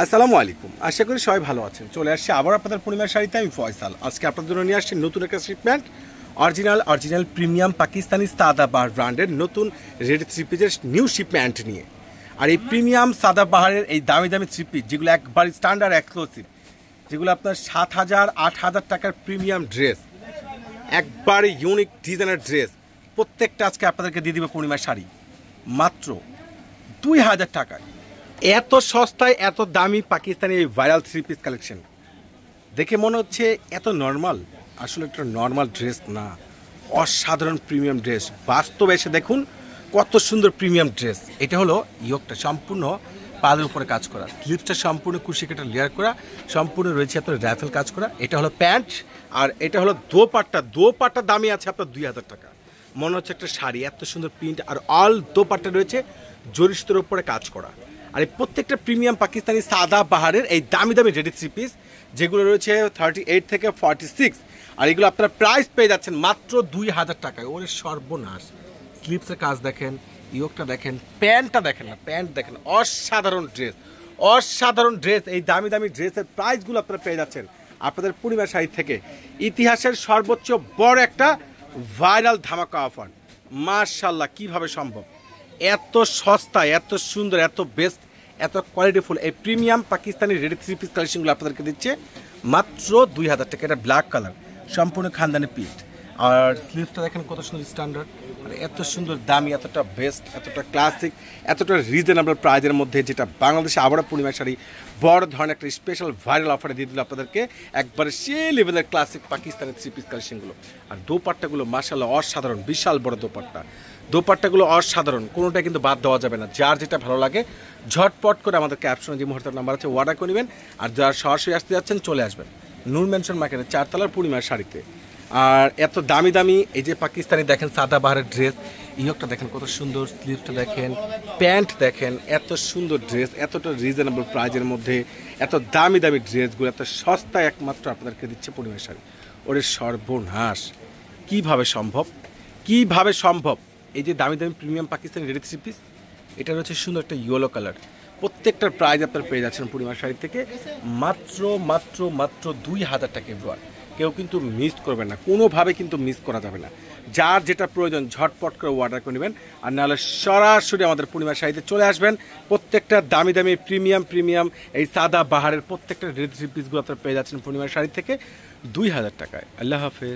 আসসালামু আলাইকুম, আশা করি সবাই ভালো আছেন। চলে আসছি আবার আপনাদের পূর্ণিমার শাড়িতে। আমি ফয়সাল। আজকে আপনাদের জন্য নিয়ে আসছি নতুন একটা shipment, original premium Pakistani Sadabahar ব্র্যান্ডের নতুন রেড থ্রি পিসের নিউ শিপমেন্ট নিয়ে। আর এই প্রিমিয়াম সাদাবাহারের এই দামি দামি থ্রি পিস যেগুলো একবার স্ট্যান্ডার্ড এক্সক্লুসিভ, যেগুলো আপনার 7,000 8,000 টাকার প্রিমিয়াম ড্রেস, একবারে ইউনিক ডিজাইনের ড্রেস, প্রত্যেকটা আজকে আপনাদেরকে দিয়ে দিবে পূর্ণিমার শাড়ি মাত্র 2,000 টাকায়। এত সস্তায় এত দামি পাকিস্তানি এই ভাইরাল থ্রি পিস কালেকশন দেখে মনে হচ্ছে এত নর্মাল, আসলে একটা নর্মাল ড্রেস না, অসাধারণ প্রিমিয়াম ড্রেস। বাস্তবে এসে দেখুন কত সুন্দর প্রিমিয়াম ড্রেস। এটা হলো ইয়োগটা সম্পূর্ণ পাদের উপরে কাজ করা, স্লিভসটা সম্পূর্ণ কুশি কাটা লেয়ার করা, সম্পূর্ণ রয়েছে আপনার রাইফেল কাজ করা। এটা হলো প্যান্ট, আর এটা হলো দোপাট্টা দামি আছে আপনার 2,000 টাকা। মনে হচ্ছে একটা শাড়ি, এত সুন্দর প্রিন্ট, আর অল দোপাট্টা রয়েছে জরি সুতোর উপরে কাজ করা। আর এই প্রত্যেকটা প্রিমিয়াম পাকিস্তানি সাদা বাহারের এই দামি দামি রেডি থ্রি পিস যেগুলো রয়েছে 38 থেকে 46, আর এগুলো আপনারা প্রাইস পেয়ে যাচ্ছেন মাত্র 2,000 টাকায়। ওরে সর্বনাশ! স্লিপসের কাজ দেখেন, ইয়োগটা দেখেন, প্যান্টটা দেখেন না, প্যান্ট দেখেন, অসাধারণ ড্রেস। এই দামি দামি ড্রেসের প্রাইসগুলো আপনারা পেয়ে যাচ্ছেন আপনাদের পূর্ণিমা শাড়ি থেকে। ইতিহাসের সর্বোচ্চ বড় একটা ভাইরাল ধামাকা অফার। মাশাআল্লাহ, কিভাবে সম্ভব এত সস্তা, এত সুন্দর, এত বেস্ট, এত কোয়ালিটিফুল এই premium Pakistani ready three piece কালেকশনগুলো আপনাদেরকে দিচ্ছে মাত্র 2,000 টাকা। এটা ব্ল্যাক কালার, সম্পূর্ণ খানদানি পিট, আর স্লিভসটা দেখেন কত সুন্দর স্ট্যান্ডার্ড, আর এত সুন্দর দামি, এতটা বেস্ট, এতটা ক্লাসিক, এতটা রিজনেবল প্রাইজের মধ্যে, যেটা বাংলাদেশে আবারও পূর্ণিমা শাড়ি বড় ধরনের একটা স্পেশাল ভাইরাল অফারে দিয়ে দিল আপনাদেরকে একবারে সেই লেভেলের ক্লাসিক পাকিস্তানি থ্রি পিস কালেকশনগুলো। আর দোপাট্টাগুলো মাশাআল্লাহ অসাধারণ, বিশাল বড় দোপাট্টাগুলো অসাধারণ, কোনোটা কিন্তু বাদ দেওয়া যাবে না। যার যেটা ভালো লাগে ঝটপট করে আমাদের ক্যাপশনে যে মুহূর্তের নাম্বার আছে অর্ডার করে নেবেন। আর যারা সরাসরি আসতে যাচ্ছেন চলে আসবেন নূর মেনশন মার্কেটের 4 তলার পূর্ণিমার শাড়িতে। আর এত দামি দামি এই যে পাকিস্তানি দেখেন সাদা বাহারের ড্রেস, ইয়োগটা দেখেন কত সুন্দর, স্লিভসটা দেখেন, প্যান্ট দেখেন, এত সুন্দর ড্রেস, এতটা রিজনেবল প্রাইজের মধ্যে এত দামি দামি ড্রেসগুলো এত সস্তায় একমাত্র আপনাদেরকে দিচ্ছে পূর্ণিমা শাড়ি। ওরে সর্বনাশ! কিভাবে সম্ভব এই যে দামি দামি premium Pakistani ready three piece, এটা হচ্ছে সুন্দর একটা ইয়েলো কালার। প্রত্যেকটার প্রাইস আপনার পেয়ে যাচ্ছেন পূর্ণিমা শাড়ি থেকে মাত্র মাত্র মাত্র 2,000 টাকা। এবার কেউ কিন্তু মিস করবেন না, কোনোভাবে কিন্তু মিস করা যাবে না। যার যেটা প্রয়োজন ঝটপট করে অর্ডার করে নেবেন, আর নাহলে সরাসরি আমাদের পূর্ণিমা শাড়িতে চলে আসবেন। প্রত্যেকটা দামি দামি প্রিমিয়াম এই সাদা বাহারের প্রত্যেকটা রেডি থ্রি পিসগুলো আপনারা পেয়ে যাচ্ছেন পূর্ণিমা শাড়ি থেকে 2,000 টাকায়। আল্লাহ হাফেজ।